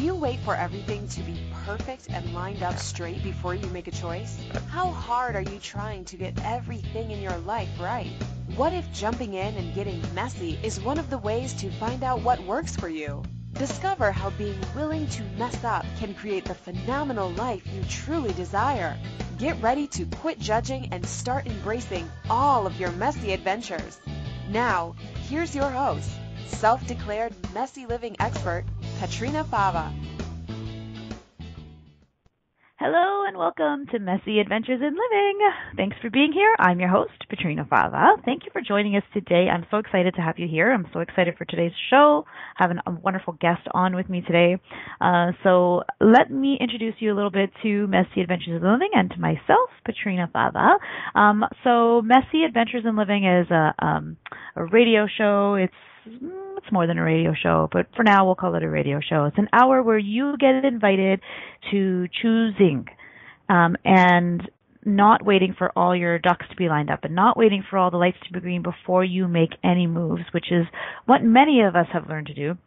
Do you wait for everything to be perfect and lined up straight before you make a choice? How hard are you trying to get everything in your life right? What if jumping in and getting messy is one of the ways to find out what works for you? Discover how being willing to mess up can create the phenomenal life you truly desire. Get ready to quit judging and start embracing all of your messy adventures. Now, here's your host, self-declared messy living expert, Petrina Fava. Hello and welcome to Messy Adventures in Living. Thanks for being here. I'm your host, Petrina Fava. Thank you for joining us today. I'm so excited to have you here. I'm so excited for today's show. Having a wonderful guest on with me today. So let me introduce you a little bit to Messy Adventures in Living and to myself, Petrina Fava. So Messy Adventures in Living is a radio show. It's more than a radio show, but for now we'll call it a radio show. It's an hour where you get invited to choosing and not waiting for all your ducks to be lined up and not waiting for all the lights to be green before you make any moves, which is what many of us have learned to do.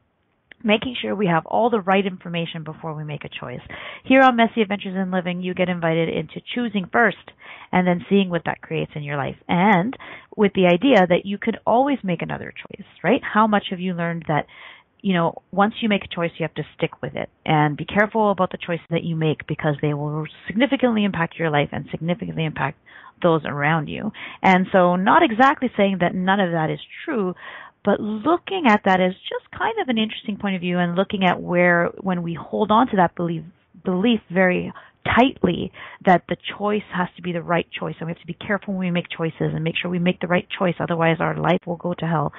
Making sure we have all the right information before we make a choice. Here on Messy Adventures in Living, you get invited into choosing first and then seeing what that creates in your life. And with the idea that you could always make another choice, right? How much have you learned that, once you make a choice, you have to stick with it and be careful about the choices that you make because they will significantly impact your life and significantly impact those around you. And so not exactly saying that none of that is true, but looking at that as just kind of an interesting point of view and looking at where, when we hold on to that belief very tightly, that the choice has to be the right choice. And we have to be careful when we make choices and make sure we make the right choice. Otherwise, our life will go to hell.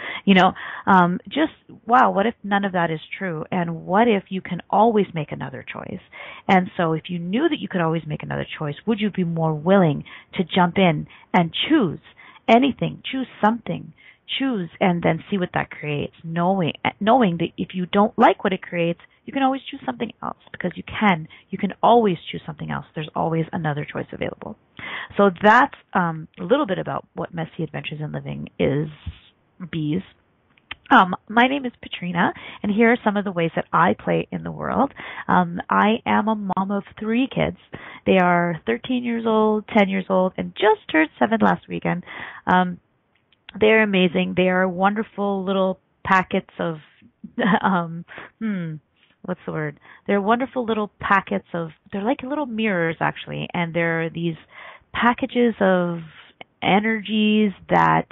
Wow, what if none of that is true? And what if you can always make another choice? And so if you knew that you could always make another choice, would you be more willing to jump in and choose anything, choose something? Choose and then see what that creates, knowing that if you don't like what it creates, you can always choose something else because you can always choose something else. There's always another choice available. So that's a little bit about what Messy Adventures in Living is, bees. My name is Petrina, and here are some of the ways that I play in the world. I am a mom of 3 kids. They are 13 years old, 10 years old, and just turned 7 last weekend. They're amazing. They are wonderful little packets of, what's the word? They're wonderful little packets of, they're like little mirrors actually, and they're these packages of energies that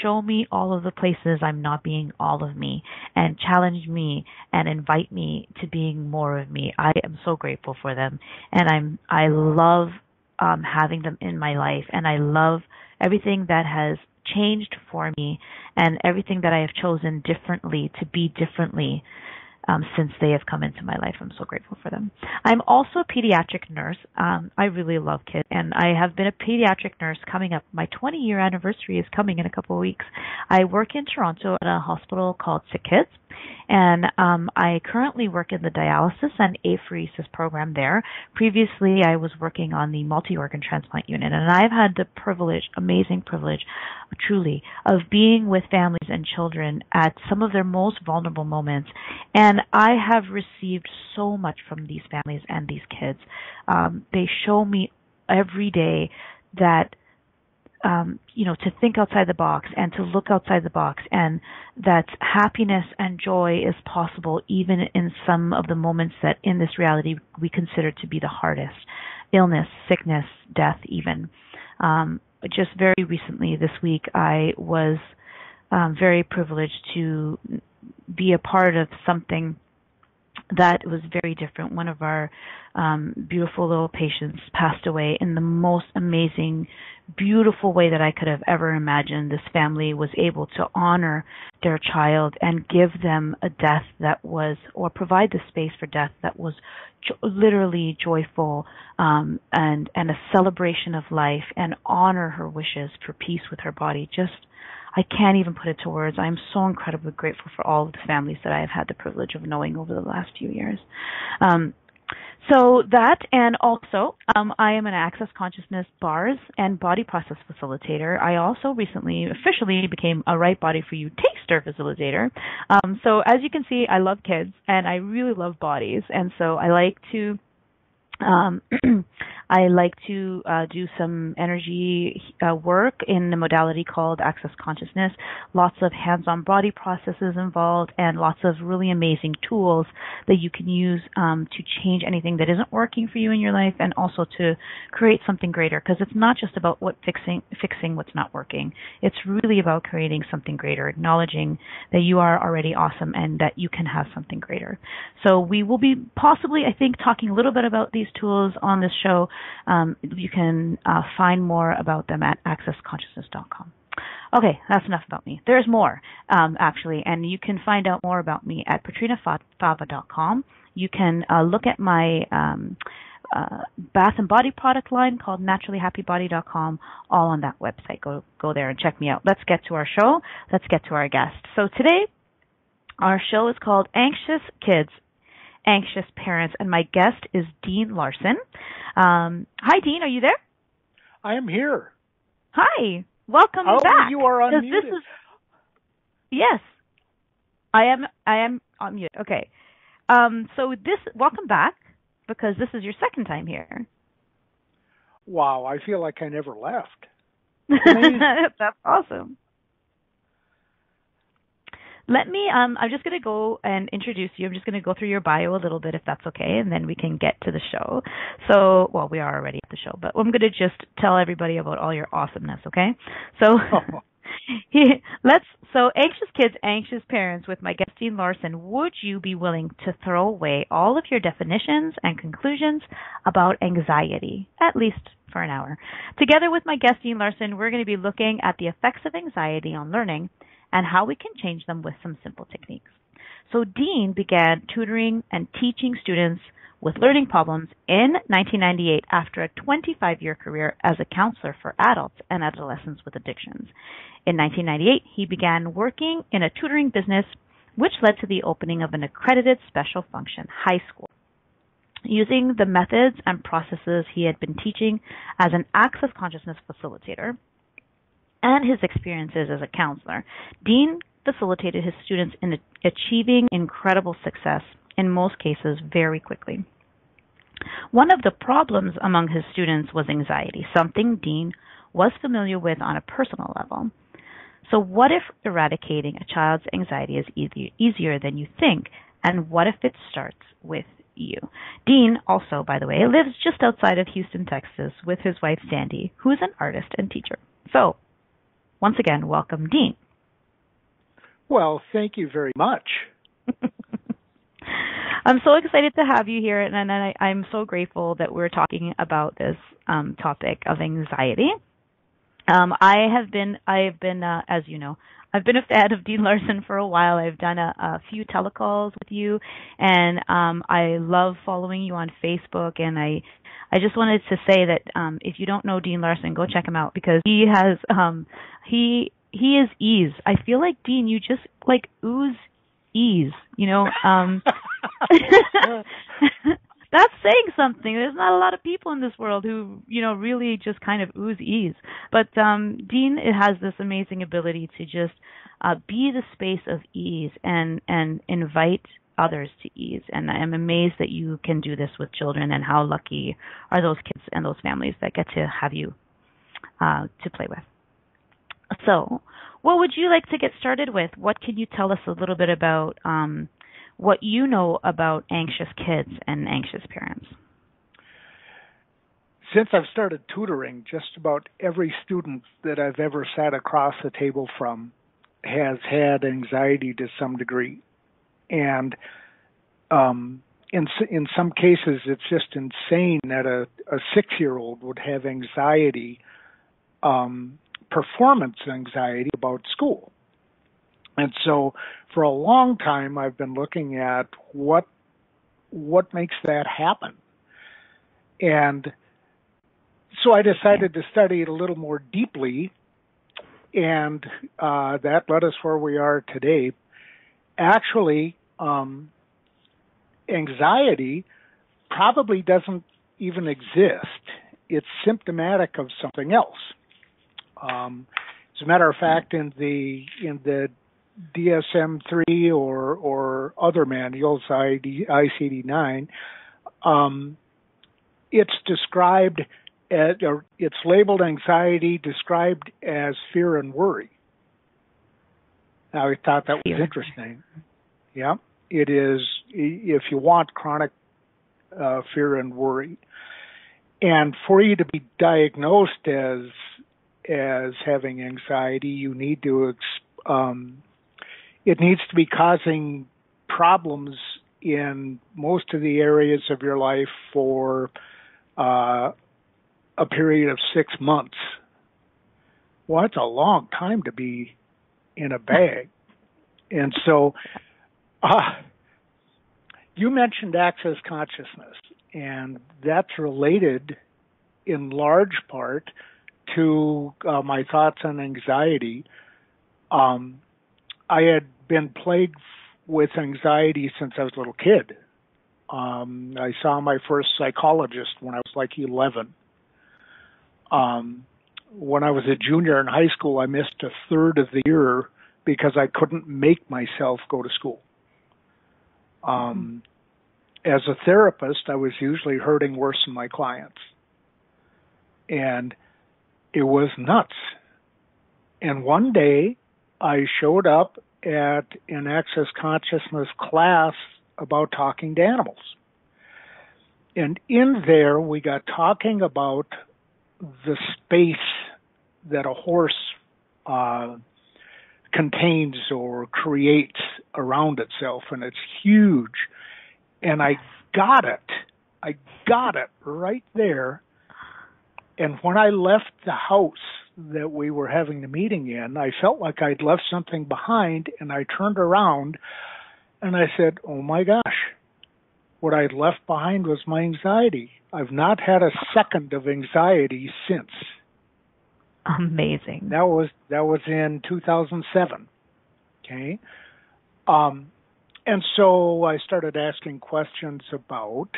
show me all of the places I'm not being all of me and challenge me and invite me to being more of me. I am so grateful for them, and I love having them in my life, and I love everything that has changed for me and everything that I have chosen differently to be differently since they have come into my life. I'm so grateful for them. I'm also a pediatric nurse. I really love kids, and I have been a pediatric nurse coming up. My 20-year anniversary is coming in a couple of weeks. I work in Toronto at a hospital called Sick Kids, and I currently work in the dialysis and apheresis program there. Previously, I was working on the multi-organ transplant unit, and I've had the privilege, amazing privilege, truly, of being with families and children at some of their most vulnerable moments. And I have received so much from these families and these kids. They show me every day that to think outside the box and to look outside the box, and that happiness and joy is possible even in some of the moments that in this reality we consider to be the hardest. Illness, sickness, death even. Just very recently this week, I was very privileged to be a part of something that was very different. One of our beautiful little patients passed away in the most amazing, beautiful way that I could have ever imagined. This family was able to honor their child and give them a death that was, or provide the space for death that was literally joyful and a celebration of life, and honor her wishes for peace with her body. I can't even put it to words. I'm so incredibly grateful for all of the families that I have had the privilege of knowing over the last few years. So that, and also, I am an Access Consciousness bars and body process facilitator. I also recently officially became a Right Body for You taste Master Facilitator. So as you can see, I love kids and I really love bodies, and so I like to do some energy work in a modality called Access Consciousness. Lots of hands-on body processes involved and lots of really amazing tools that you can use to change anything that isn't working for you in your life, and also to create something greater, because it's not just about fixing what's not working. It's really about creating something greater, acknowledging that you are already awesome and that you can have something greater. So we will be possibly, I think, talking a little bit about these tools on this show. You can find more about them at accessconsciousness.com. Okay, that's enough about me. There's more, actually, and you can find out more about me at petrinafava.com. You can look at my bath and body product line called naturallyhappybody.com, all on that website. Go there and check me out. Let's get to our show. Let's get to our guest. So today, our show is called Anxious Kids, Anxious Parents, and my guest is Dean Larson. Hi, Dean. Are you there? I am here. Hi. Welcome back. Oh, you are unmuted. Yes, I am on mute. Okay. Welcome back, because this is your second time here. Wow, I feel like I never left. That's awesome. Let me, I'm just going to go and introduce you. I'm just going to go through your bio a little bit, if that's okay, and then we can get to the show. So, well, we are already at the show, but I'm going to just tell everybody about all your awesomeness, okay? So, Anxious Kids, Anxious Parents with my guest, Dean Larson. Would you be willing to throw away all of your definitions and conclusions about anxiety, at least for an hour? Together with my guest, Dean Larson, we're going to be looking at the effects of anxiety on learning and how we can change them with some simple techniques. So Dean began tutoring and teaching students with learning problems in 1998 after a 25-year career as a counselor for adults and adolescents with addictions. In 1998, he began working in a tutoring business, which led to the opening of an accredited special function high school. Using the methods and processes he had been teaching as an Access Consciousness Facilitator, and his experiences as a counselor, Dean facilitated his students in achieving incredible success, in most cases very quickly. One of the problems among his students was anxiety, something Dean was familiar with on a personal level. So what if eradicating a child's anxiety is easier than you think, and what if it starts with you? Dean also, by the way, lives just outside of Houston, Texas, with his wife Sandy, who is an artist and teacher. So, once again, welcome, Dean. Well, thank you very much. I'm so excited to have you here, and I'm so grateful that we're talking about this topic of anxiety. I have been, as you know, I've been a fan of Dean Larson for a while. I've done a few telecalls with you, and I love following you on Facebook, and I just wanted to say that if you don't know Dean Larson, go check him out, because he has he is ease. I feel like, Dean, you just like ooze ease, you know. That's saying something. There's not a lot of people in this world who, you know, really just kind of ooze ease. But Dean has this amazing ability to just be the space of ease and invite others to ease. And I'm amazed that you can do this with children, and how lucky are those kids and those families that get to have you to play with. So, what would you like to get started with? What can you tell us a little bit about what you know about anxious kids and anxious parents? Since I've started tutoring, just about every student that I've ever sat across the table from has had anxiety to some degree. And in some cases, it's just insane that a 6-year-old would have anxiety, performance anxiety about school. And so for a long time, I've been looking at what makes that happen. And so I decided to study it a little more deeply, and that led us where we are today. Actually, anxiety probably doesn't even exist. It's symptomatic of something else. As a matter of fact, in the DSM-3 or other manuals, ICD-9, it's described as, or it's labeled anxiety, described as fear and worry. I thought that was interesting. Yeah, it is. If you want chronic fear and worry, and for you to be diagnosed as having anxiety, you need to it needs to be causing problems in most of the areas of your life for a period of 6 months. Well, that's a long time to be in a bag. And so you mentioned Access Consciousness, and that's related in large part to my thoughts on anxiety. I had been plagued with anxiety since I was a little kid. I saw my first psychologist when I was like 11. When I was a junior in high school, I missed a third of the year because I couldn't make myself go to school. As a therapist, I was usually hurting worse than my clients. And it was nuts. And one day, I showed up at an Access Consciousness class about talking to animals. And in there, we got talking about the space that a horse contains or creates around itself, and it's huge. And I got it right there. And when I left the house that we were having the meeting in, I felt like I'd left something behind, and I turned around and I said, oh my gosh, what I'd left behind was my anxiety. I've not had a second of anxiety since. Amazing. That was in 2007. Okay. And so I started asking questions about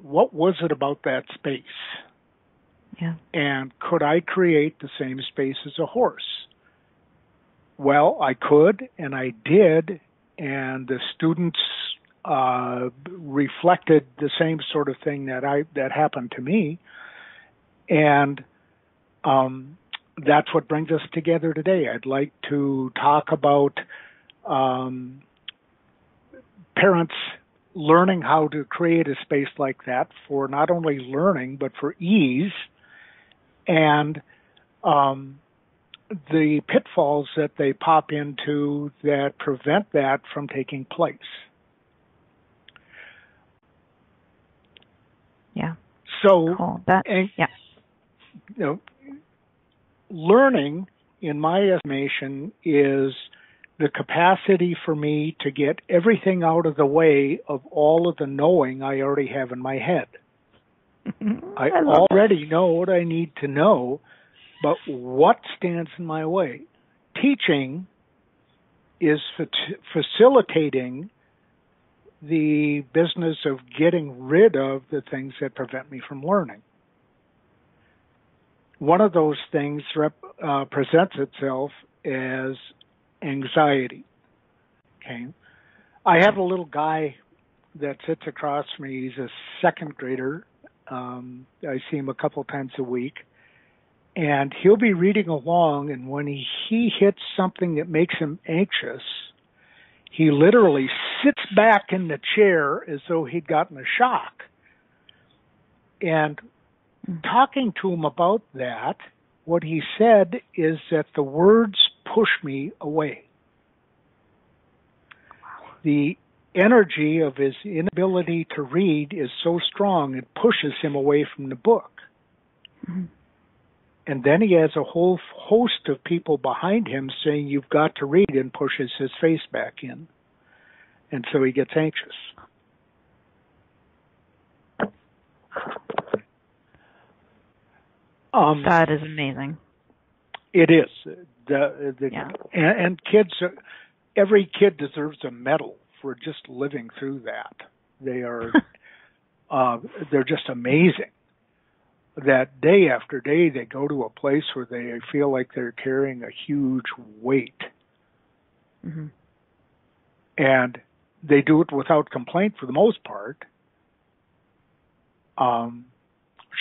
what was it about that space? Yeah. And could I create the same space as a horse? Well, I could, and I did, and the students reflected the same sort of thing that happened to me, and that's what brings us together today. I'd like to talk about parents learning how to create a space like that for not only learning but for ease, and the pitfalls that they pop into that prevent that from taking place. Yeah. So, cool. Learning, in my estimation, is the capacity for me to get everything out of the way of all of the knowing I already have in my head. I already know what I need to know, but what stands in my way? Teaching is facilitating the business of getting rid of the things that prevent me from learning. One of those things presents itself as anxiety. Okay, I have a little guy that sits across from me. He's a second grader. I see him a couple times a week, and he'll be reading along, and when he hits something that makes him anxious, he literally sits back in the chair as though he'd gotten a shock. And talking to him about that, what he said is that the words push me away. The energy of his inability to read is so strong, it pushes him away from the book. Mm-hmm. And then he has a whole host of people behind him saying, you've got to read, and pushes his face back in. And so he gets anxious. That is amazing. It is. And kids, every kid deserves a medal for just living through that. They are, they're just amazing. that day after day they go to a place where they feel like they're carrying a huge weight. Mm-hmm. And they do it without complaint for the most part.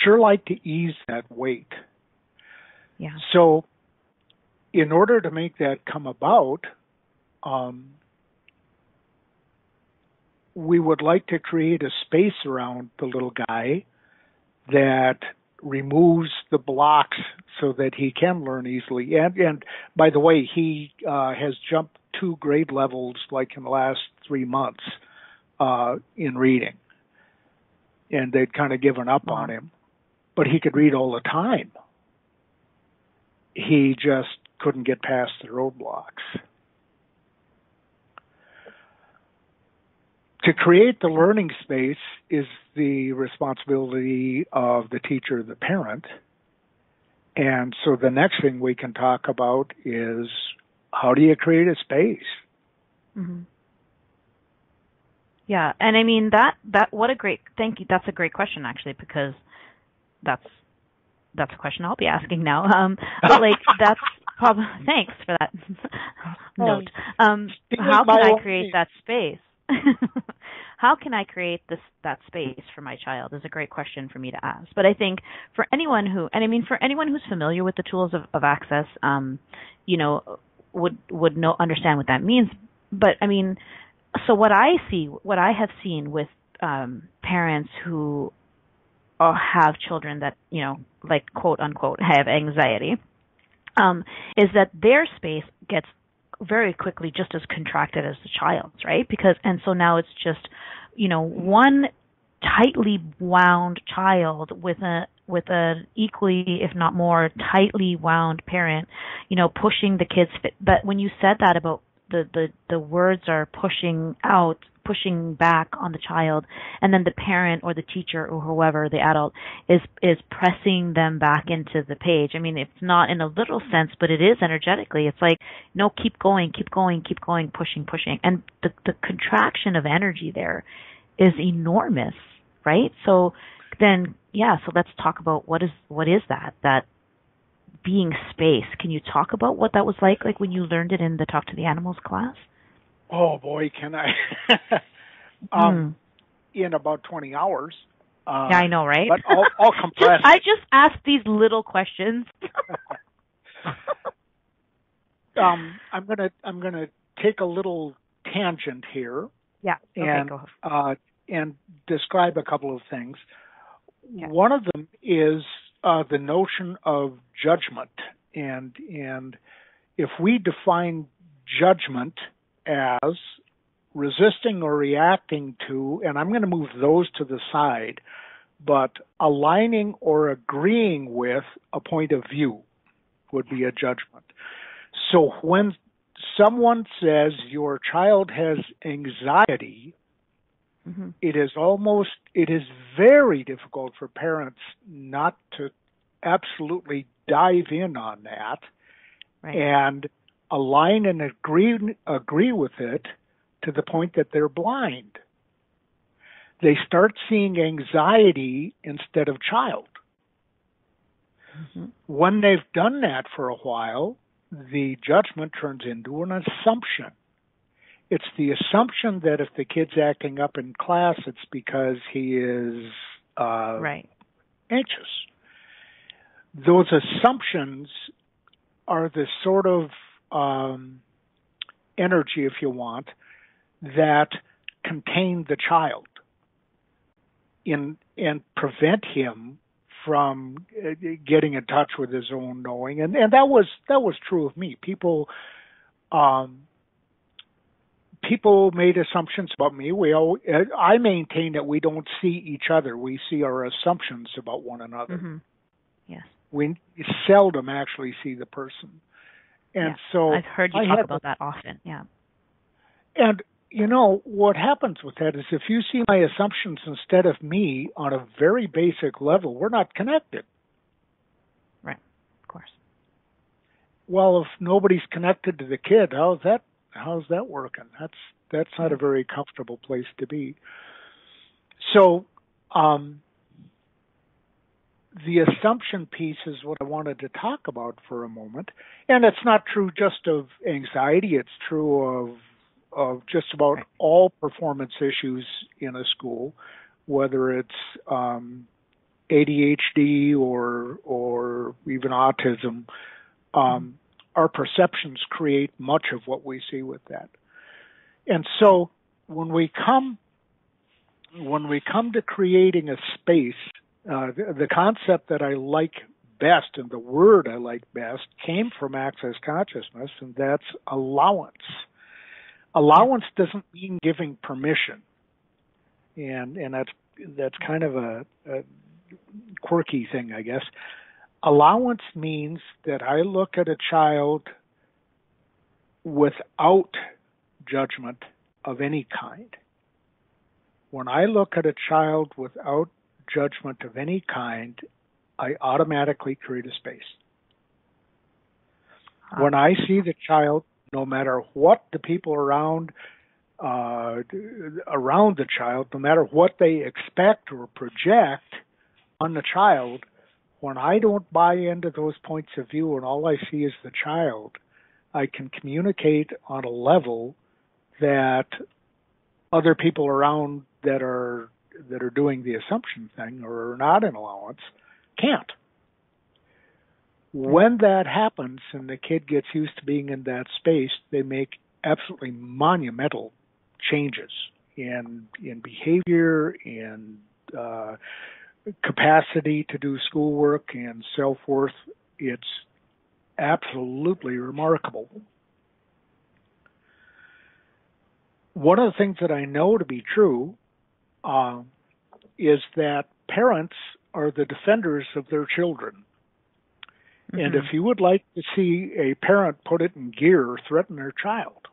Sure like to ease that weight. Yeah. So in order to make that come about, we would like to create a space around the little guy that removes the blocks so that he can learn easily. And by the way, he has jumped 2 grade levels like in the last 3 months in reading. And they'd kind of given up on him. But he could read all the time. He just couldn't get past the roadblocks. To create the learning space is the responsibility of the teacher, the parent. And so the next thing we can talk about is, how do you create a space? Mm-hmm. Yeah, and I mean thank you. That's a great question actually, because that's a question I'll be asking now. But like that's probably thanks for that note. How can I create that space? How can I create that space for my child is a great question for me to ask. But I think for anyone who's familiar with the tools of Access, would understand what that means. But I mean, so what I have seen with parents who have children that, like quote unquote have anxiety, is that their space gets very quickly just as contracted as the child's, right? And so now it's just, one tightly wound child with an equally, if not more, tightly wound parent, pushing the kids. But when you said that about the words are pushing back on the child, and then the parent or the teacher or whoever, the adult, is pressing them back into the page. I mean, it's not in a literal sense, but it is energetically. It's like, no, keep going, pushing. And the contraction of energy there is enormous, right? So then, so let's talk about what is that being space. Can you talk about what that was like when you learned it in the Talk to the Animals class? Oh boy, can I? In about 20 hours. Yeah, I know, right? But I'll compress. I just asked these little questions. I'm gonna take a little tangent here. Yeah. Okay, go ahead. And describe a couple of things. Yeah. One of them is the notion of judgment, and if we define judgment as resisting or reacting to, and I'm going to move those to the side, but aligning or agreeing with a point of view would be a judgment. So when someone says your child has anxiety, mm-hmm. it is very difficult for parents not to absolutely dive in on that, right, and align and agree with it to the point that they're blind. They start seeing anxiety instead of child. Mm-hmm. When they've done that for a while, the judgment turns into an assumption. It's the assumption that if the kid's acting up in class, it's because he is right, anxious. Those assumptions are the sort of energy, if you want, that contain the child and prevent him from getting in touch with his own knowing. And that was true of me. People made assumptions about me. I maintain that we don't see each other. We see our assumptions about one another. Mm-hmm. Yes. We seldom actually see the person. And so I've heard you talk about that often. Yeah. And what happens with that is if you see my assumptions instead of me on a very basic level, we're not connected. Right. Of course. Well, if nobody's connected to the kid, how's that working? That's not a very comfortable place to be. So the assumption piece is what I wanted to talk about for a moment. And it's not true just of anxiety. It's true of just about all performance issues in a school, whether it's ADHD or even autism. Our perceptions create much of what we see with that. And so when we come to creating a space, the concept that I like best and the word I like best came from Access Consciousness, and that's allowance. Allowance doesn't mean giving permission, and that's kind of a quirky thing, I guess. Allowance means that I look at a child without judgment of any kind. When I look at a child without judgment of any kind, I automatically create a space. When I see the child, no matter what the people around the child, no matter what they expect or project on the child, when I don't buy into those points of view and all I see is the child, I can communicate on a level that other people around that are doing the assumption thing or are not in allowance can't. When that happens and the kid gets used to being in that space, they make absolutely monumental changes in behavior, in capacity to do schoolwork, and self-worth. It's absolutely remarkable. One of the things that I know to be true is that parents are the defenders of their children. Mm-hmm. And if you would like to see a parent put it in gear, threaten their child.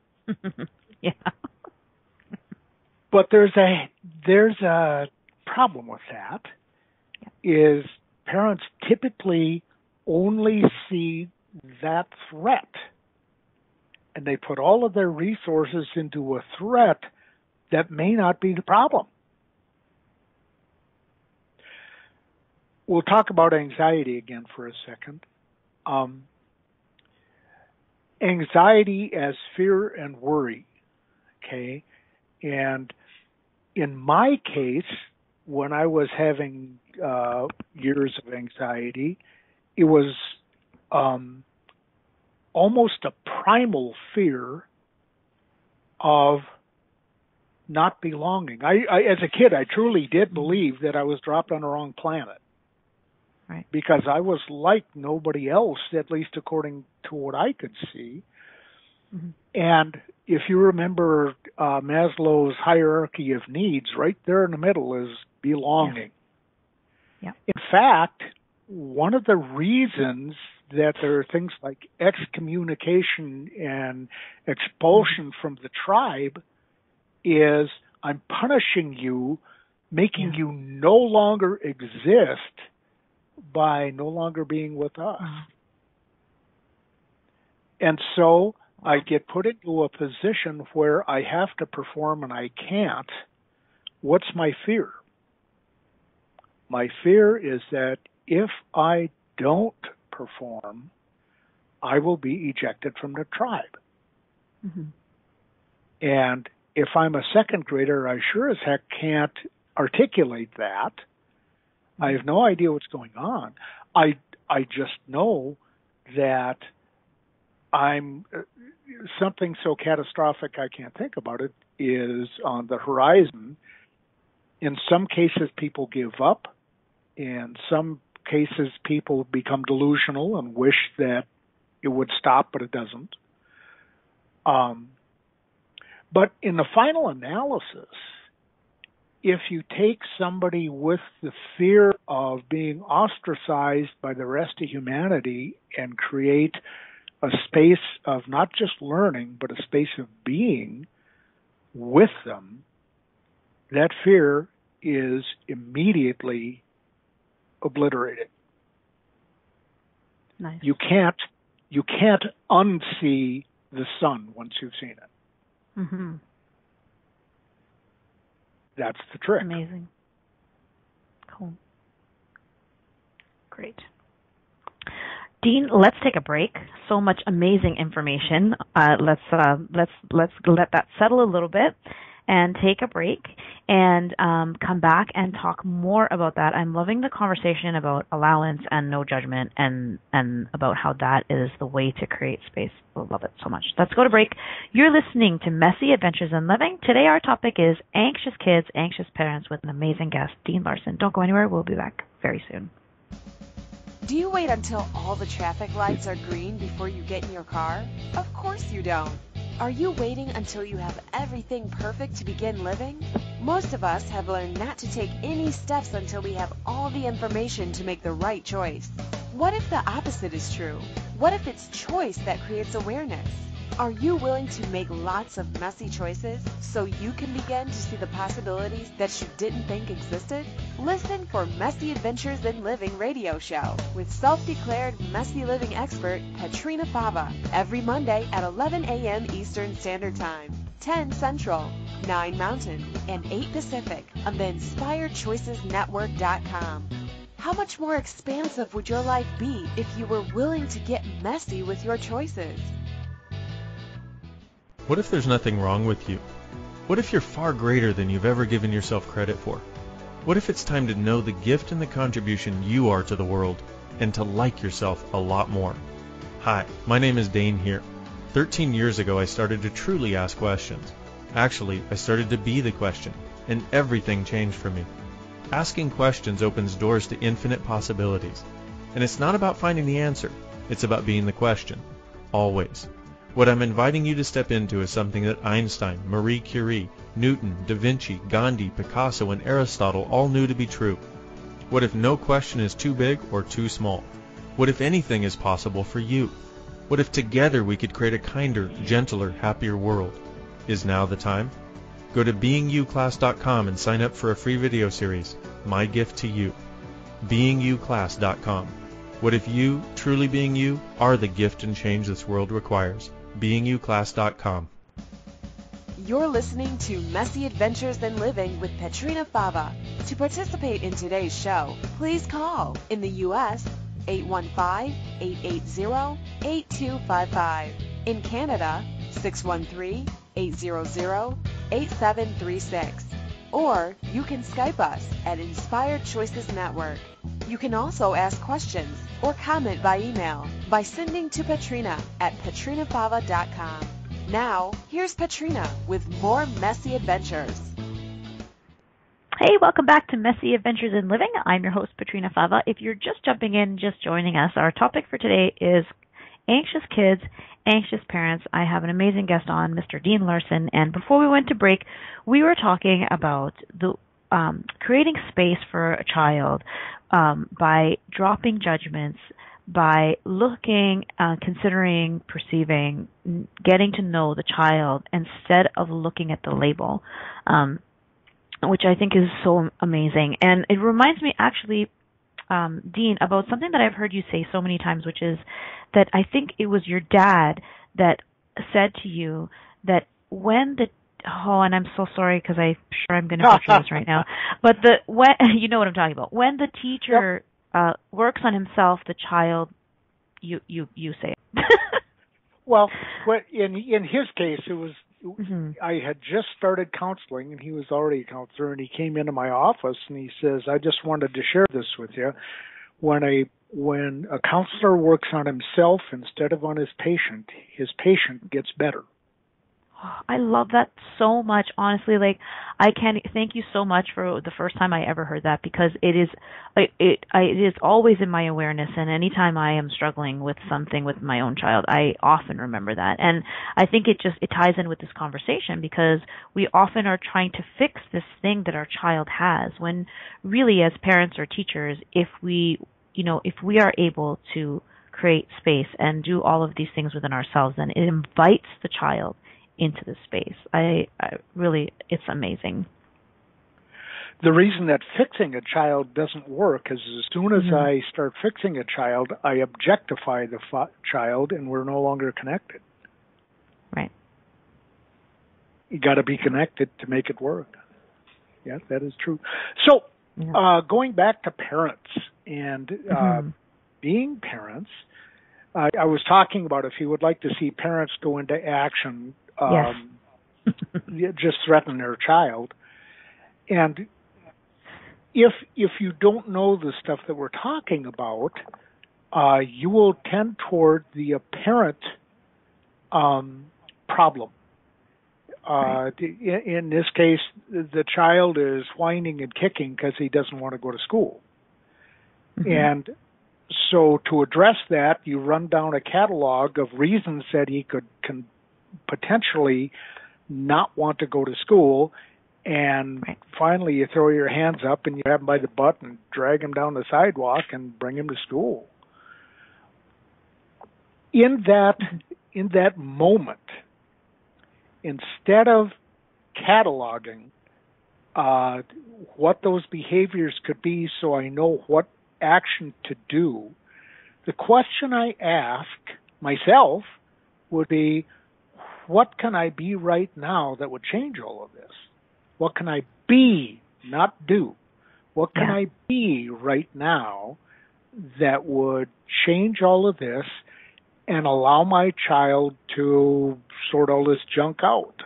Yeah. But there's a problem with that, is parents typically only see that threat, and they put all of their resources into a threat that may not be the problem. We'll talk about anxiety again for a second. Anxiety as fear and worry, okay? And in my case, when I was having years of anxiety, it was almost a primal fear of not belonging. I as a kid, I truly did believe that I was dropped on the wrong planet. Right. Because I was like nobody else, at least according to what I could see. Mm-hmm. And if you remember Maslow's hierarchy of needs, right there in the middle is belonging. Yeah. In fact, one of the reasons that there are things like excommunication and expulsion from the tribe is I'm punishing you, making you no longer exist by no longer being with us. And so I get put into a position where I have to perform and I can't. What's my fear? My fear is that if I don't perform, I will be ejected from the tribe. Mm-hmm. And if I'm a second grader, I sure as heck can't articulate that. I have no idea what's going on. I just know that I'm something so catastrophic I can't think about it is on the horizon. In some cases, people give up. In some cases, people become delusional and wish that it would stop, but it doesn't. But in the final analysis, if you take somebody with the fear of being ostracized by the rest of humanity and create a space of not just learning, but a space of being with them, that fear is immediately obliterated. Nice. You can't unsee the sun once you've seen it. Mm-hmm. That's the trick. Amazing. Cool. Great. Dean, let's take a break. So much amazing information. Let's let that settle a little bit and take a break and come back and talk more about that. I'm loving the conversation about allowance and no judgment and about how that is the way to create space. I love it so much. Let's go to break. You're listening to Messy Adventures in Living. Today our topic is anxious kids, anxious parents with an amazing guest, Dean Larson. Don't go anywhere. We'll be back very soon. Do you wait until all the traffic lights are green before you get in your car? Of course you don't. Are you waiting until you have everything perfect to begin living? Most of us have learned not to take any steps until we have all the information to make the right choice. What if the opposite is true? What if it's choice that creates awareness? Are you willing to make lots of messy choices so you can begin to see the possibilities that you didn't think existed? Listen for Messy Adventures in Living radio show with self-declared messy living expert Petrina Fava every Monday at 11 a.m. Eastern Standard Time, 10 Central, 9 Mountain, and 8 Pacific on the InspiredChoicesNetwork.com. How much more expansive would your life be if you were willing to get messy with your choices? What if there's nothing wrong with you? What if you're far greater than you've ever given yourself credit for? What if it's time to know the gift and the contribution you are to the world and to like yourself a lot more? Hi, my name is Dane here. 13 years ago I started to truly ask questions. Actually, I started to be the question, and everything changed for me. Asking questions opens doors to infinite possibilities. And it's not about finding the answer, it's about being the question. Always. What I'm inviting you to step into is something that Einstein, Marie Curie, Newton, Da Vinci, Gandhi, Picasso, and Aristotle all knew to be true. What if no question is too big or too small? What if anything is possible for you? What if together we could create a kinder, gentler, happier world? Is now the time? Go to beingyouclass.com and sign up for a free video series, My Gift to You. beingyouclass.com. What if you, truly being you, are the gift and change this world requires? beingyouclass.com. You're listening to Messy Adventures in Living with Petrina Fava. To participate in today's show, please call in the U.S. 815-880-8255. In Canada, 613-800-8736. Or you can Skype us at Inspired Choices Network. You can also ask questions or comment by email by sending to Petrina at petrinafava.com. Now, here's Petrina with more Messy Adventures. Hey, welcome back to Messy Adventures in Living. I'm your host, Petrina Fava. If you're just jumping in, just joining us, our topic for today is anxious kids, anxious parents. I have an amazing guest on, Mr. Dean Larson, and before we went to break, we were talking about the creating space for a child by dropping judgments, by looking, considering, perceiving, getting to know the child instead of looking at the label, which I think is so amazing. And it reminds me actually, Dean, about something that I've heard you say so many times, which is that I think it was your dad that said to you that when the and I'm so sorry because I'm sure I'm going to butcher this right now, but when you know what I'm talking about. When the teacher works on himself, the child, you say it. Well, in his case, it was I had just started counseling, and he was already a counselor, and he came into my office, and he says, I just wanted to share this with you. When a counselor works on himself instead of on his patient gets better. I love that so much, honestly. Like, I can't thank you so much for the first time I ever heard that, because it is always in my awareness, and anytime I am struggling with something with my own child, I often remember that. And I think it ties in with this conversation, because we often are trying to fix this thing that our child has, when really, as parents or teachers, if we are able to create space and do all of these things within ourselves, then it invites the child into the space. I really, it's amazing. The reason that fixing a child doesn't work is as soon as I start fixing a child, I objectify the child, and we're no longer connected. Right. You got to be connected to make it work. Yeah, that is true. So, going back to parents, And being parents, I was talking about if you would like to see parents go into action, just threaten their child. And if you don't know the stuff that we're talking about, you will tend toward the apparent problem. In this case, the child is whining and kicking because he doesn't want to go to school. And so to address that, you run down a catalog of reasons that he can potentially not want to go to school. And finally, you throw your hands up and you have him by the butt and drag him down the sidewalk and bring him to school. In that moment, instead of cataloging what those behaviors could be so I know what action to do, the question I ask myself would be, what can I be right now that would change all of this? What can I be, not do? What can I be right now that would change all of this and allow my child to sort all this junk out?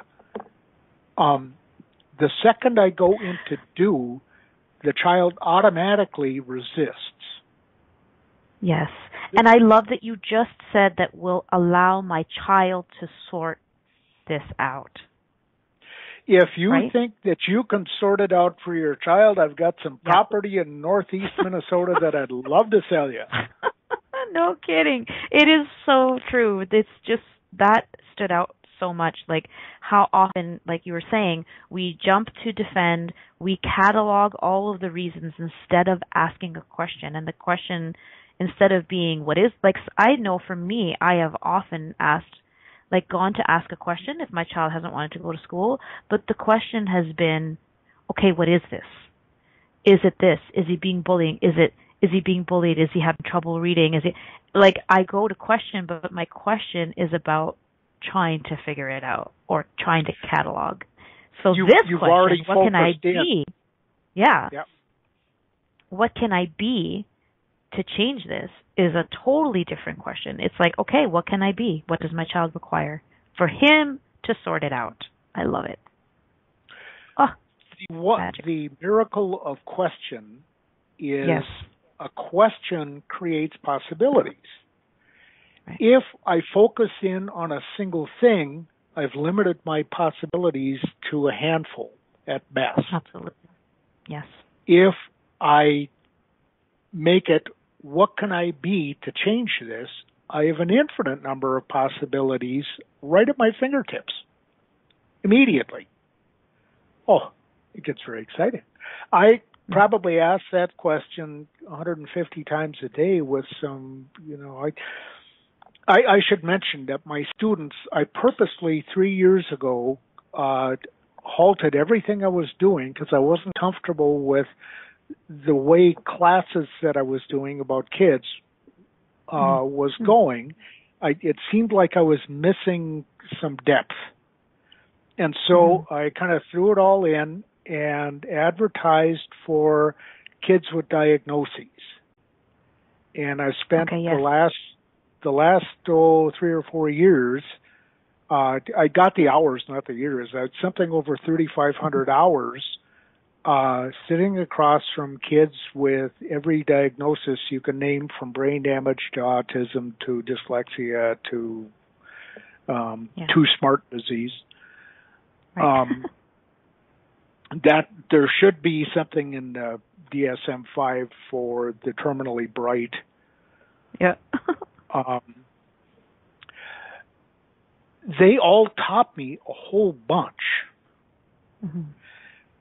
The second I go into do, the child automatically resists. Yes. And I love that you just said that will allow my child to sort this out. If you think that you can sort it out for your child, I've got some property in northeast Minnesota that I'd love to sell you. No kidding. It is so true. It's just, that stood out so much. Like how often, like you were saying, we jump to defend, we catalog all of the reasons instead of asking a question. And the question, instead of being what is, like I know for me, I have often asked, like gone to ask a question if my child hasn't wanted to go to school, but the question has been, okay, what is this? Is it this? Is he being bullied? Is he being bullied? Is he having trouble reading? Is he, like, I go to question, but my question is about trying to figure it out or trying to catalog. So this question, what can I be? Yeah. Yep. What can I be to change this is a totally different question. It's like, okay, what can I be? What does my child require? For him to sort it out. I love it. Oh, the miracle of question is a question creates possibilities. Right. If I focus in on a single thing, I've limited my possibilities to a handful at best. Absolutely. Yes. If I make it, what can I be to change this? I have an infinite number of possibilities right at my fingertips immediately. Oh, it gets very exciting. I probably ask that question 150 times a day with some, I should mention that my students, I purposely 3 years ago halted everything I was doing because I wasn't comfortable with the way classes that I was doing about kids was going. It seemed like I was missing some depth. And so I kind of threw it all in and advertised for kids with diagnoses. And I spent the last 3 or 4 years, I got the hours, not the years. I had something over 3,500 hours sitting across from kids with every diagnosis you can name, from brain damage to autism to dyslexia to too smart disease. That there should be something in the DSM-5 for the terminally bright. Yeah. They all taught me a whole bunch.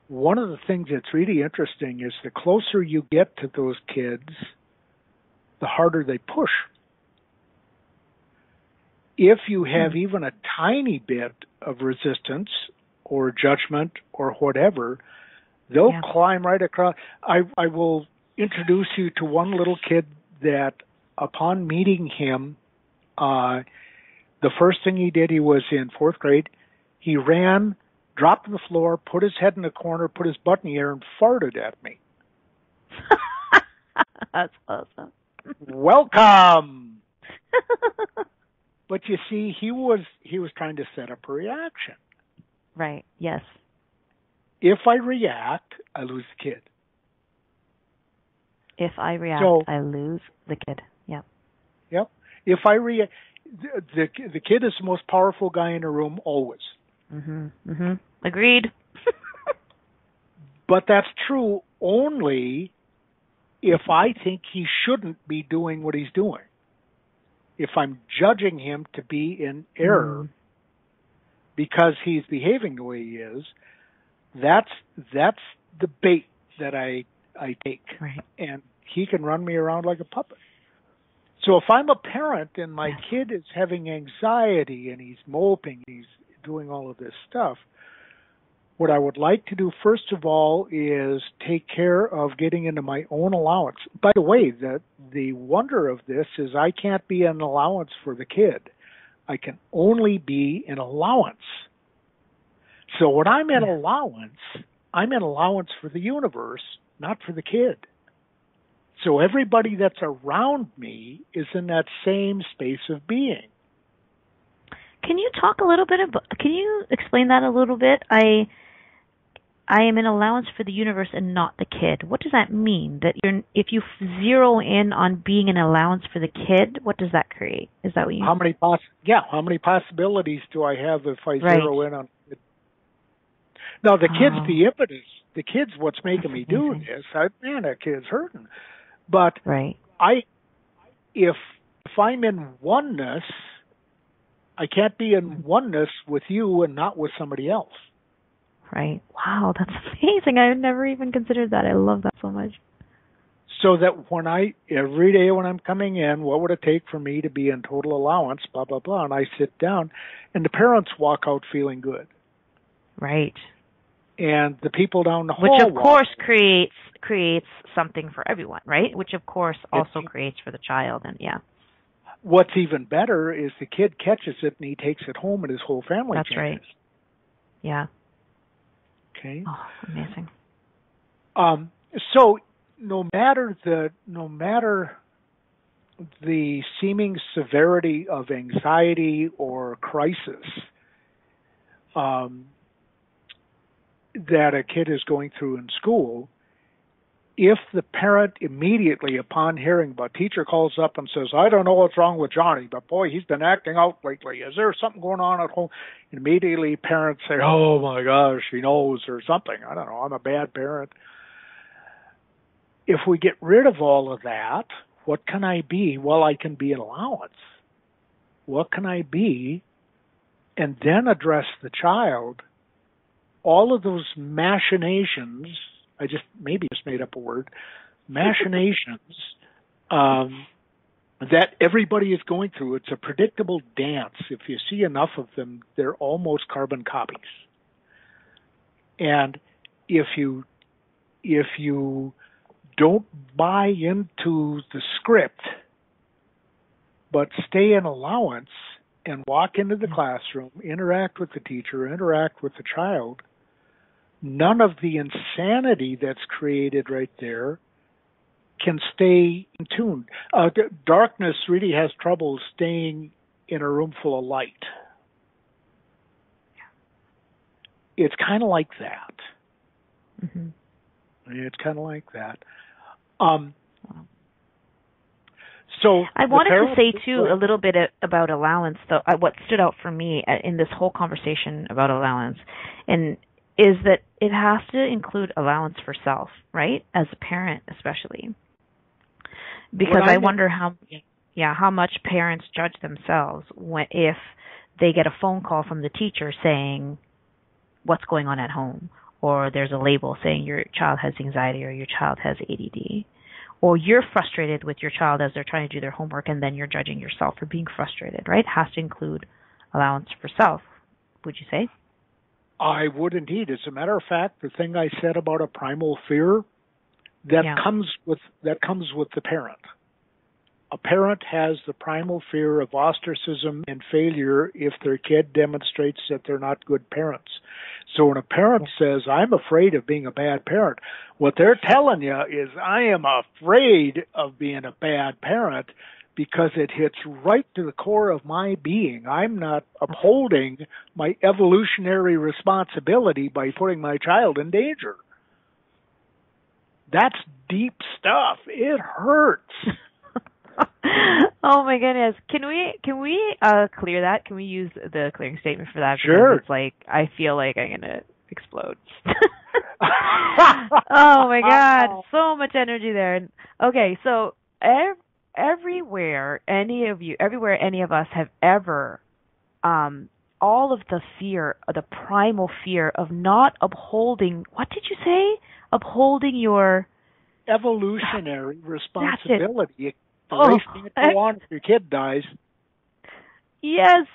One of the things that's really interesting is the closer you get to those kids, the harder they push. If you have even a tiny bit of resistance or judgment or whatever, they'll climb right across. I will introduce you to one little kid that upon meeting him, the first thing he did, he was in 4th grade, he ran, dropped to the floor, put his head in the corner, put his butt in the air, and farted at me. That's awesome. Welcome. But you see, he was trying to set up a reaction. Right. Yes. If I react, I lose the kid. If I react, I lose the kid. Yep. Yep. If I react, the kid is the most powerful guy in the room always. Agreed. But that's true only if I think he shouldn't be doing what he's doing. If I'm judging him to be in error because he's behaving the way he is, that's the bait that I take. Right. And he can run me around like a puppet. So if I'm a parent and my kid is having anxiety and he's moping, he's doing all of this stuff, what I would like to do first of all is take care of getting into my own allowance. By the way, the wonder of this is I can't be an allowance for the kid. I can only be an allowance. So when I'm an allowance, I'm an allowance for the universe, not for the kid. So everybody that's around me is in that same space of being. Can you talk a little bit about, can you explain that a little bit? I am an allowance for the universe and not the kid. What does that mean? That if you zero in on being an allowance for the kid, what does that create? Is that what you? How many possibilities do I have if I zero in on it? Now the kid's the impetus. The kid's what's making me do this. Man, that kid's hurting. But if I'm in oneness, I can't be in oneness with you and not with somebody else. Right. Wow, that's amazing. I never even considered that. I love that so much. So that every day when I'm coming in, what would it take for me to be in total allowance, blah, blah, blah, and I sit down, and the parents walk out feeling good. Right. And the people down the hall which of course creates something for everyone, right? Which of course also creates for the child, and What's even better is the kid catches it and he takes it home and his whole family That's changes. Right. Yeah. Okay. Oh, amazing. So no matter the seeming severity of anxiety or crisis that a kid is going through in school, if the parent immediately upon hearing about, teacher calls up and says, I don't know what's wrong with Johnny, but boy, he's been acting out lately. Is there something going on at home? Immediately parents say, oh my gosh, he knows, or something. I don't know, I'm a bad parent. If we get rid of all of that, what can I be? Well, I can be an allowance. What can I be? And then address the child. All of those machinations, I just made up a word, machinations that everybody is going through. It's a predictable dance. If you see enough of them, they're almost carbon copies. And if you don't buy into the script, but stay in allowance and walk into the classroom, interact with the teacher, interact with the child, none of the insanity that's created right there can stay in tune. Darkness really has trouble staying in a room full of light. It's kind of like that. Mm-hmm. It's kind of like that. So I wanted to say, too, a little bit about allowance, though. What stood out for me in this whole conversation about allowance is that it has to include allowance for self, right? As a parent, especially. Because I wonder how much parents judge themselves if they get a phone call from the teacher saying what's going on at home, or there's a label saying your child has anxiety or your child has ADD, or you're frustrated with your child as they're trying to do their homework, and then you're judging yourself for being frustrated, right? It has to include allowance for self, would you say? I would indeed. As a matter of fact, the thing I said about a primal fear, that comes with the parent. A parent has the primal fear of ostracism and failure if their kid demonstrates that they're not good parents. So when a parent says, I'm afraid of being a bad parent, what they're telling you is, I am afraid of being a bad parent because it hits right to the core of my being. I'm not upholding my evolutionary responsibility by putting my child in danger. That's deep stuff. It hurts. Oh my goodness. Can we clear that? Can we use the clearing statement for that? Because Sure. it's like, I feel like I'm going to explode. Oh my God. So much energy there. Okay, so everywhere any of us have ever, all of the fear, the primal fear of not upholding, what did you say? Upholding your evolutionary responsibility. The race can't go on if your kid dies. Yes.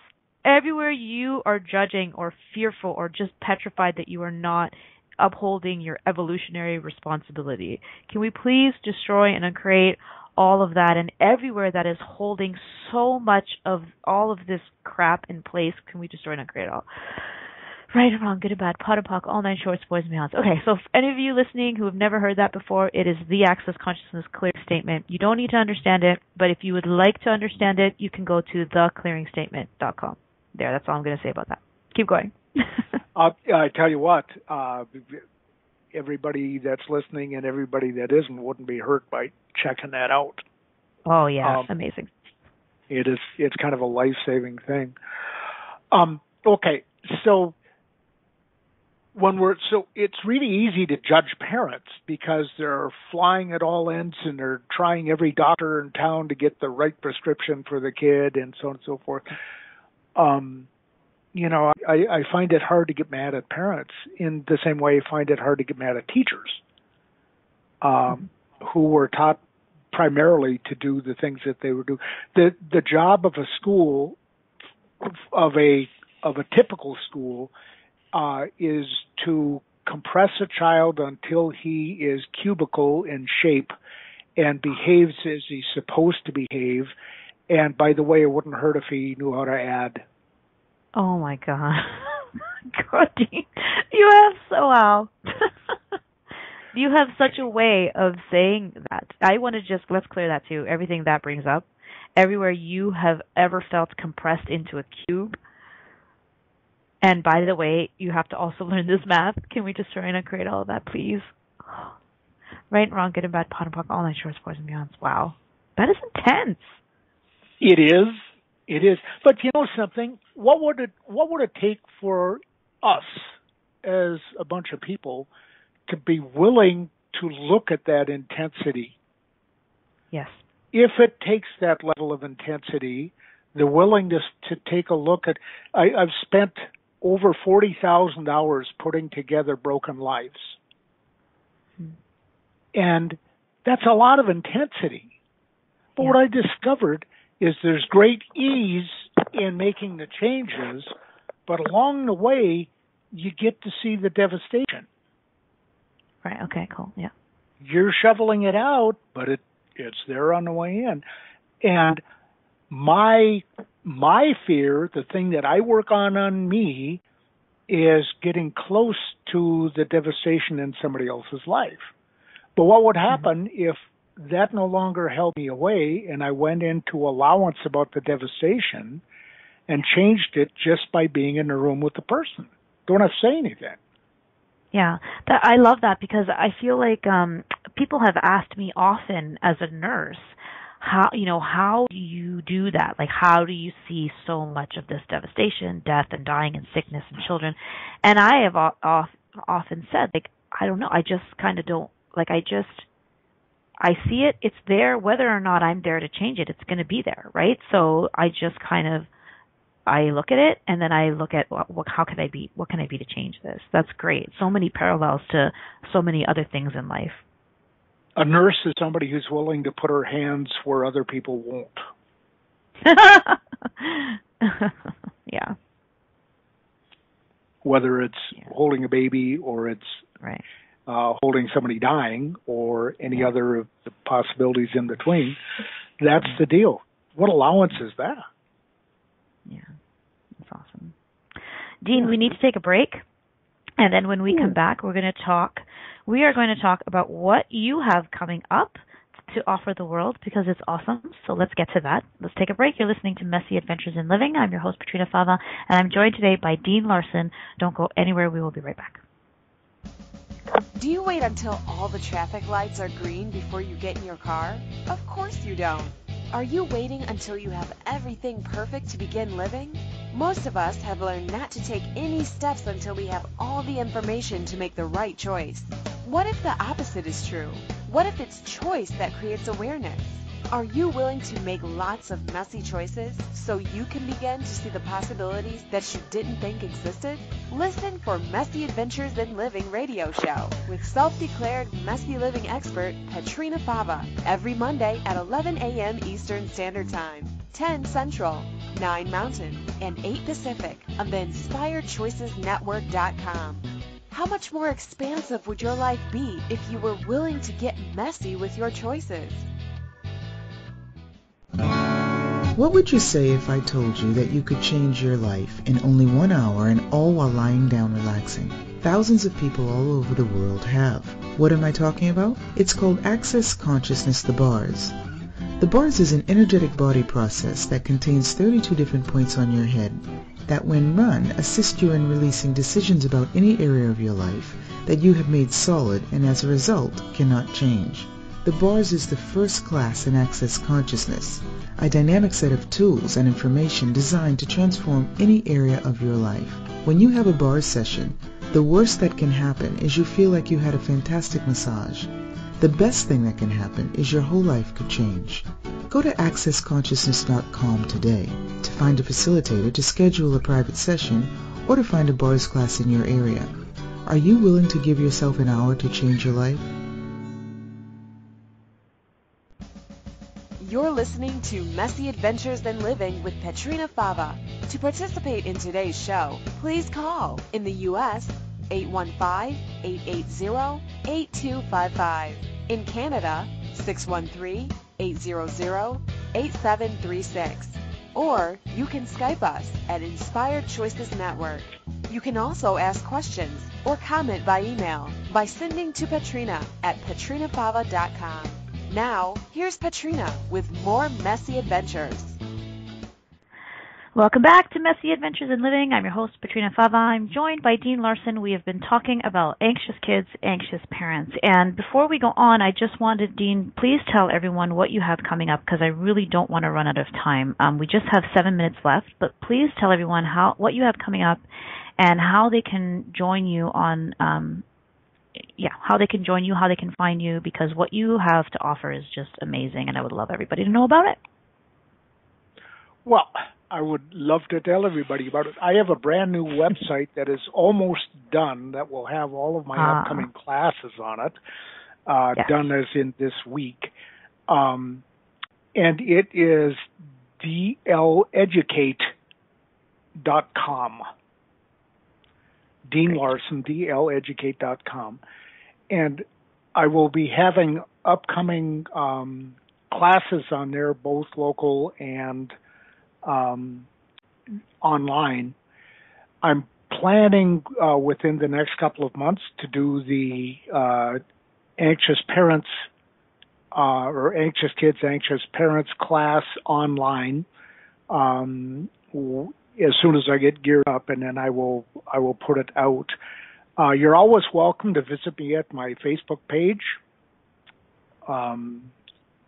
Everywhere you are judging or fearful or just petrified that you are not upholding your evolutionary responsibility. Can we please destroy and uncreate all of that, and everywhere that is holding so much of all of this crap in place, can we destroy and uncreate it all? Right and wrong, good and bad, pot and pock, all nine shorts, boys and beyonds. Okay, so if any of you listening who have never heard that before, it is the Access Consciousness Clear Statement. You don't need to understand it, but if you would like to understand it, you can go to theclearingstatement.com. There, that's all I'm going to say about that. Keep going. I tell you what, everybody that's listening and everybody that isn't wouldn't be hurt by checking that out. Oh, yeah, amazing. It's kind of a life-saving thing. Okay, so it's really easy to judge parents because they're flying at all ends and they're trying every doctor in town to get the right prescription for the kid and so on and so forth. I find it hard to get mad at parents in the same way I find it hard to get mad at teachers who were taught primarily to do the things that they would do. The job of a school, of a typical school, is to compress a child until he is cubicle in shape and behaves as he's supposed to behave. And by the way, it wouldn't hurt if he knew how to add. Oh my God. God, you have wow. You have such a way of saying that. I want to let's clear that too. Everything that brings up. Everywhere you have ever felt compressed into a cube. And by the way, you have to also learn this math. Can we just try and create all of that, please? Right and wrong, good and bad, pot and pock, all nine shorts, boys and beyonds. Wow. That is intense. It is. It is. But you know something? What would it take for us as a bunch of people to be willing to look at that intensity? Yes. If it takes that level of intensity, the willingness to take a look at, I've spent over 40,000 hours putting together broken lives. And that's a lot of intensity. But what I discovered is there's great ease in making the changes, but along the way, you get to see the devastation. Right, okay, cool, yeah. You're shoveling it out, but it's there on the way in. And my fear, the thing that I work on me, is getting close to the devastation in somebody else's life. But what would happen if that no longer held me away and I went into allowance about the devastation and changed it just by being in the room with the person? Don't have to say anything. Yeah, I love that because I feel like people have asked me often as a nurse, how do you do that? Like, how do you see so much of this devastation, death and dying and sickness in children? And I have often said, like, I don't know. I just kind of don't, like, I see it. It's there. Whether or not I'm there to change it, it's going to be there, right? So I just I look at it and then I look at what can I be to change this? That's great. So many parallels to so many other things in life. A nurse is somebody who's willing to put her hands where other people won't. Yeah. Whether it's holding a baby or it's right. Holding somebody dying or any other of the possibilities in between, that's the deal. What allowance is that? Yeah, that's awesome. Dean, we need to take a break. And then when we come back, we are going to talk about what you have coming up to offer the world, because it's awesome. So let's get to that. Let's take a break. You're listening to Messy Adventures in Living. I'm your host, Petrina Fava, and I'm joined today by Dean Larson. Don't go anywhere. We will be right back. Do you wait until all the traffic lights are green before you get in your car? Of course you don't. Are you waiting until you have everything perfect to begin living? Most of us have learned not to take any steps until we have all the information to make the right choice. What if the opposite is true? What if it's choice that creates awareness? Are you willing to make lots of messy choices so you can begin to see the possibilities that you didn't think existed? Listen for Messy Adventures in Living radio show with self-declared messy living expert Petrina Fava every Monday at 11 a.m. Eastern Standard Time, 10 Central, 9 Mountain, and 8 Pacific on the InspiredChoicesNetwork.com. How much more expansive would your life be if you were willing to get messy with your choices? What would you say if I told you that you could change your life in only 1 hour and all while lying down relaxing? Thousands of people all over the world have. What am I talking about? It's called Access Consciousness, the bars. The bars is an energetic body process that contains 32 different points on your head that, when run, assist you in releasing decisions about any area of your life that you have made solid and as a result cannot change. The bars is the first class in Access Consciousness, a dynamic set of tools and information designed to transform any area of your life. When you have a bars session, the worst that can happen is you feel like you had a fantastic massage. The best thing that can happen is your whole life could change. Go to accessconsciousness.com today to find a facilitator, to schedule a private session, or to find a bars class in your area. Are you willing to give yourself an hour to change your life? You're listening to Messy Adventures in Living with Petrina Fava. To participate in today's show, please call in the U.S. 815-880-8255. In Canada, 613-800-8736. Or you can Skype us at Inspired Choices Network. You can also ask questions or comment by email by sending to Petrina at petrinafava.com. Now, here's Petrina with more Messy Adventures. Welcome back to Messy Adventures in Living. I'm your host, Petrina Fava. I'm joined by Dean Larson. We have been talking about anxious kids, anxious parents. And before we go on, I just wanted, Dean, please tell everyone what you have coming up, because I really don't want to run out of time. We just have 7 minutes left, but please tell everyone what you have coming up and how they can join you on how they can join you, how they can find you, because what you have to offer is just amazing, and I would love everybody to know about it. Well, I would love to tell everybody about it. I have a brand new website that is almost done that will have all of my upcoming classes on it, done as in this week. And it is dleducate.com. Dean Larson, dleducate.com. And I will be having upcoming classes on there, both local and online. I'm planning within the next couple of months to do the anxious parents or anxious kids, anxious parents class online as soon as I get geared up, and then I will put it out. You're always welcome to visit me at my Facebook page.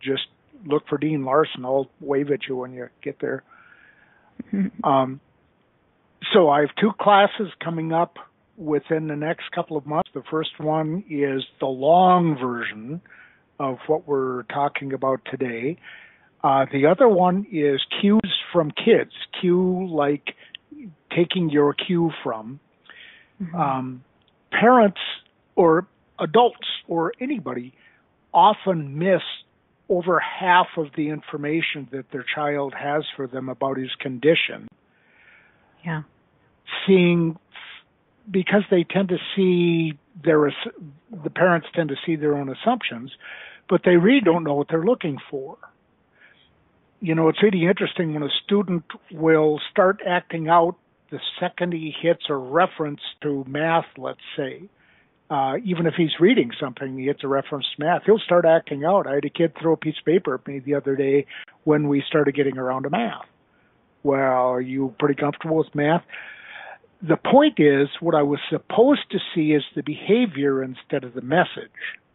Just look for Dean Larson. I'll wave at you when you get there. So I have 2 classes coming up within the next couple of months. The first one is the long version of what we're talking about today. The other one is cues from kids, cue like taking your cue from. Parents or adults or anybody often miss over half of the information that their child has for them about his condition. Yeah. Because they tend to see the parents tend to see their own assumptions, but they really don't know what they're looking for. You know, it's really interesting when a student will start acting out the second he hits a reference to math, let's say, even if he's reading something, he hits a reference to math, he'll start acting out. I had a kid throw a piece of paper at me the other day when we started getting around to math. Well, are you pretty comfortable with math? The point is, what I was supposed to see is the behavior instead of the message,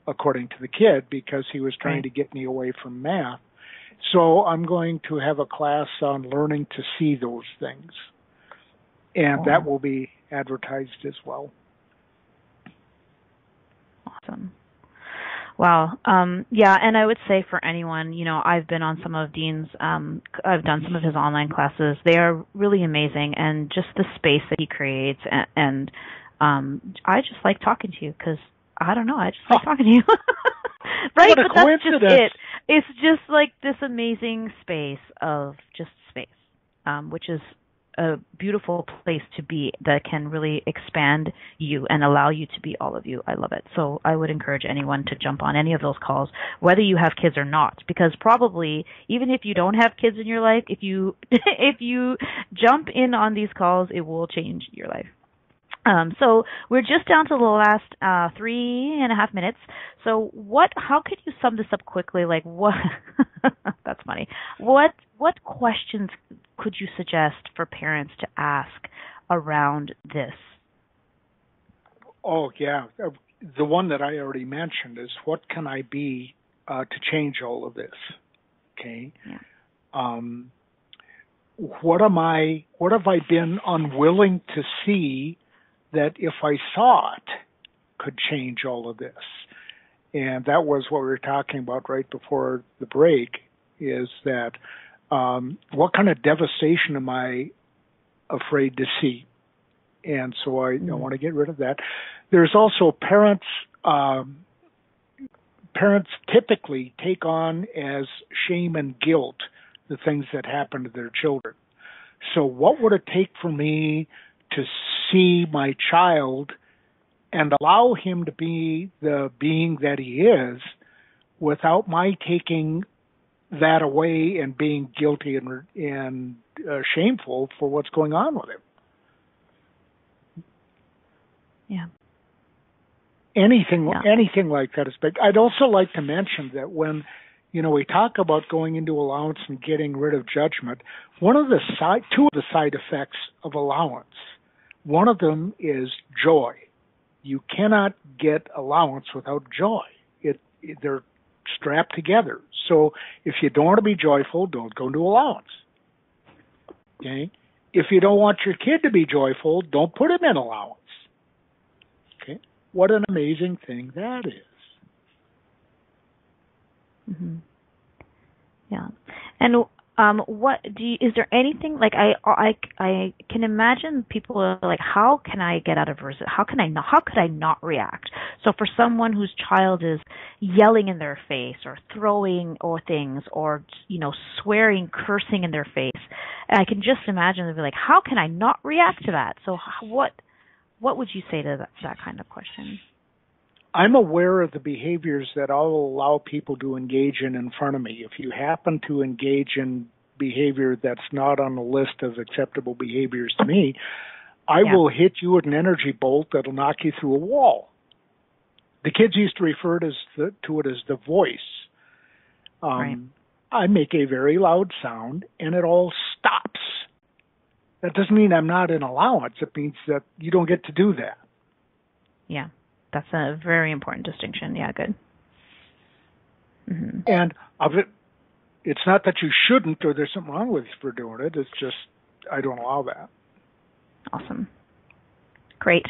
according to the kid, because he was trying to get me away from math. So I'm going to have a class on learning to see those things. And that will be advertised as well. Awesome. Wow. Yeah, and I would say for anyone, I've been on some of Dean's, I've done some of his online classes. They are really amazing, and just the space that he creates. And I just like talking to you because, I don't know, I just like talking to you. Right? What a but that's coincidence. just it. It's just like this amazing space of just space, which is a beautiful place to be that can really expand you and allow you to be all of you. I love it. So I would encourage anyone to jump on any of those calls, whether you have kids or not, because probably even if you don't have kids in your life, if you jump in on these calls, it will change your life. So we're just down to the last 3.5 minutes. So how could you sum this up quickly? Like what? That's funny. What questions could you suggest for parents to ask around this? Oh, yeah. The one that I already mentioned is, what can I be to change all of this? Okay. Yeah. What have I been unwilling to see that if I saw it could change all of this? And that was what we were talking about right before the break, is that what kind of devastation am I afraid to see? And so I want to get rid of that. There's also parents typically take on as shame and guilt the things that happen to their children. So what would it take for me to see my child and allow him to be the being that he is without my taking that away and being guilty and shameful for what's going on with him? Yeah. Anything like that is big. I'd also like to mention that when we talk about going into allowance and getting rid of judgment, two of the side effects of allowance, one of them is joy. You cannot get allowance without joy. They're strapped together. So if you don't want to be joyful, don't go into allowance. Okay? If you don't want your kid to be joyful, don't put him in allowance. Okay? What an amazing thing that is. Mm-hmm. Yeah. And is there anything, like, I can imagine people are like, how can I get out of resistance? How could I not react? So for someone whose child is yelling in their face or throwing or things or, swearing, cursing in their face, I can just imagine they'd be like, how can I not react to that? So what would you say to that kind of question? I'm aware of the behaviors that I'll allow people to engage in front of me. If you happen to engage in behavior that's not on the list of acceptable behaviors to me, I will hit you with an energy bolt that'll knock you through a wall. The kids used to refer to it as the voice. Right. I make a very loud sound, and it all stops. That doesn't mean I'm not in allowance. It means that you don't get to do that. Yeah. That's a very important distinction. Yeah, good. Mm-hmm. And it's not that you shouldn't or there's something wrong with you for doing it. It's just I don't allow that. Awesome. Great.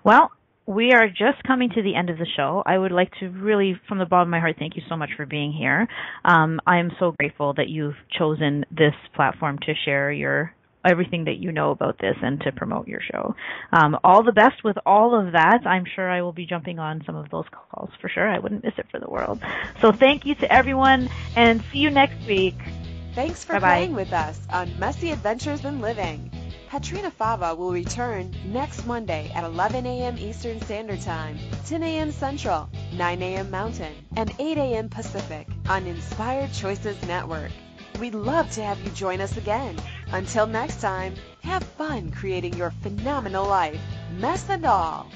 Well, we are just coming to the end of the show. I would like to really, from the bottom of my heart, thank you so much for being here. I am so grateful that you've chosen this platform to share everything that you know about this and to promote your show. All the best with all of that. I'm sure I will be jumping on some of those calls for sure. I wouldn't miss it for the world. So thank you to everyone, and see you next week. Thanks for playing with us on Messy Adventures in Living. Petrina Fava will return next Monday at 11 a.m. Eastern Standard Time, 10 a.m. Central, 9 a.m. Mountain, and 8 a.m. Pacific on Inspired Choices Network. We'd love to have you join us again. Until next time, have fun creating your phenomenal life, mess and all.